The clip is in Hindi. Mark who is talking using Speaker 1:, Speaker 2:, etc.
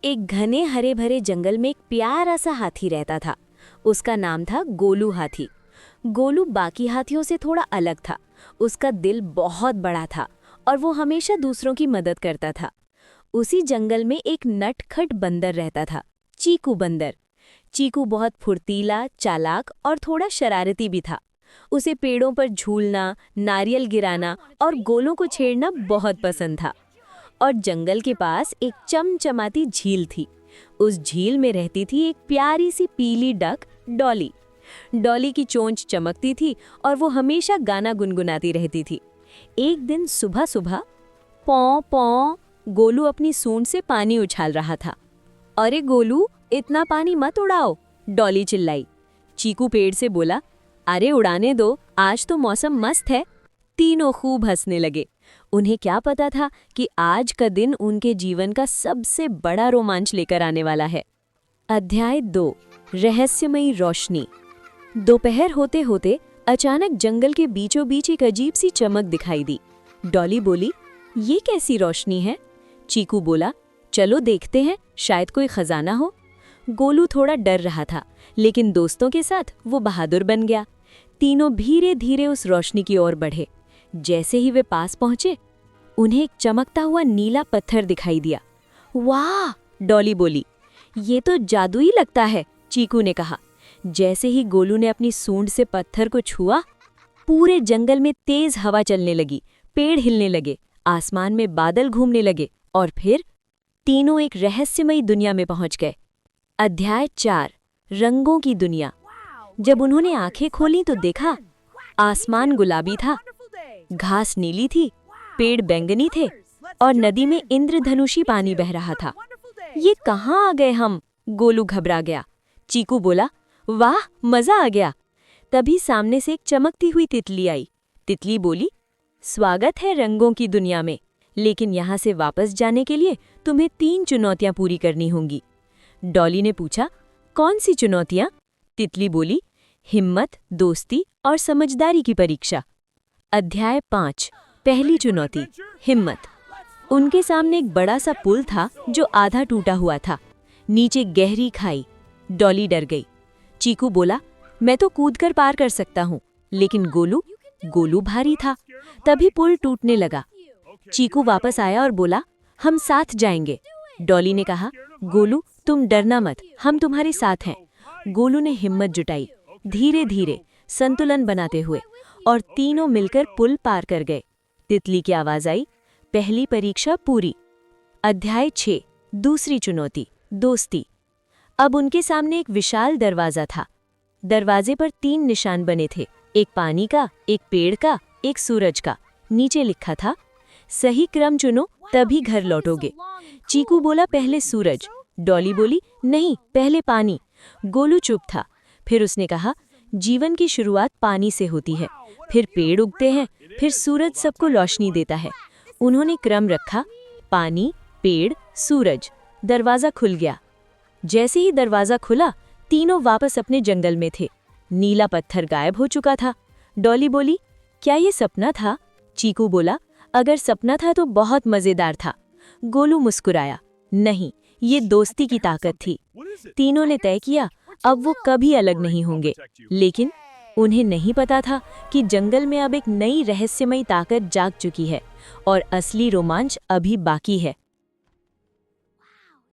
Speaker 1: एक घने हरे भरे जंगल में एक प्यारा सा हाथी रहता था। उसका नाम था गोलू हाथी। गोलू बाकी हाथियों से थोड़ा अलग था। उसका दिल बहुत बड़ा था और वो हमेशा दूसरों की मदद करता था। उसी जंगल में एक नटखट बंदर रहता था, चीकू बंदर। चीकू बहुत फुर्तीला, चालाक और थोड़ा शरारती भी था। उसे पेड़ों पर झूलना, नारियल गिराना और गोलों को छेड़ना बहुत पसंद था। और जंगल के पास एक चमचमाती झील थी। उस झील में रहती थी एक प्यारी सी पीली डक, डॉली। डॉली की चोंच चमकती थी और वो हमेशा गाना गुनगुनाती रहती थी। एक दिन सुबह सुबह पौ पौ गोलू अपनी सूंड से पानी उछाल रहा था। अरे गोलू, इतना पानी मत उड़ाओ, डॉली चिल्लाई। चीकू पेड़ से बोला, अरे उड़ाने दो, आज तो मौसम मस्त है। तीनों खूब हंसने लगे। उन्हें क्या पता था कि आज का दिन उनके जीवन का सबसे बड़ा रोमांच लेकर आने वाला है। अध्याय 2, रहस्यमयी रोशनी। दोपहर होते होते अचानक जंगल के बीचों बीच एक अजीब सी चमक दिखाई दी। डॉली बोली, ये कैसी रोशनी है? चीकू बोला, चलो देखते हैं, शायद कोई खजाना हो। गोलू थोड़ा डर रहा था, लेकिन दोस्तों के साथ वो बहादुर बन गया। तीनों धीरे धीरे उस रोशनी की ओर बढ़े। जैसे ही वे पास पहुंचे, उन्हें एक चमकता हुआ नीला पत्थर दिखाई दिया। वाह, डॉली बोली, ये तो जादुई लगता है, चीकू ने कहा। जैसे ही गोलू ने अपनी सूंड से पत्थर को छुआ, पूरे जंगल में तेज हवा चलने लगी, पेड़ हिलने लगे, आसमान में बादल घूमने लगे और फिर तीनों एक रहस्यमयी दुनिया में पहुंच गए। अध्याय 4, रंगों की दुनिया। जब उन्होंने आंखें खोली तो देखा, आसमान गुलाबी था, घास नीली थी, पेड़ बैंगनी थे और नदी में इंद्रधनुषी पानी बह रहा था। ये कहाँ आ गए हम? गोलू घबरा गया। चीकू बोला, वाह, मजा आ गया। तभी सामने से एक चमकती हुई तितली आई। तितली बोली, स्वागत है रंगों की दुनिया में, लेकिन यहाँ से वापस जाने के लिए तुम्हें 3 चुनौतियाँ पूरी करनी होंगी। डॉली ने पूछा, कौन सी चुनौतियाँ? तितली बोली, हिम्मत, दोस्ती और समझदारी की परीक्षा। अध्याय 5, पहली चुनौती, हिम्मत। उनके सामने एक बड़ा सा पुल था जो आधा टूटा हुआ था। नीचे गहरी खाई। डॉली डर गई। चीकू बोला, मैं तो कूदकर पार कर सकता हूँ, लेकिन गोलू भारी था। तभी पुल टूटने लगा। चीकू वापस आया और बोला, हम साथ जाएंगे। डॉली ने कहा, गोलू, तुम डरना मत, हम तुम्हारे साथ हैं। गोलू ने हिम्मत जुटाई, धीरे धीरे संतुलन बनाते हुए, और तीनों मिलकर पुल पार कर गए। तितली की आवाज आई, पहली परीक्षा पूरी। अध्याय 6, दूसरी चुनौती, दोस्ती। अब उनके सामने एक विशाल दरवाजा था। दरवाजे पर 3 निशान बने थे, एक पानी का, एक पेड़ का, एक सूरज का। नीचे लिखा था, सही क्रम चुनो तभी घर लौटोगे। चीकू बोला, पहले सूरज। डॉली बोली, नहीं, पहले पानी। गोलू चुप था। फिर उसने कहा, जीवन की शुरुआत पानी से होती है, फिर पेड़ उगते हैं, फिर सूरज सबको रोशनी देता है। उन्होंने क्रम रखा, पानी, पेड़, सूरज। दरवाजा खुल गया। जैसे ही दरवाजा खुला, तीनों वापस अपने जंगल में थे। नीला पत्थर गायब हो चुका था। डॉली बोली, क्या ये सपना था? चीकू बोला, अगर सपना था तो बहुत मजेदार था। गोलू मुस्कुराया, नहीं, ये दोस्ती की ताकत थी। तीनों ने तय किया, अब वो कभी अलग नहीं होंगे। लेकिन उन्हें नहीं पता था कि जंगल में अब एक नई रहस्यमयी ताकत जाग चुकी है और असली रोमांच अभी बाकी है।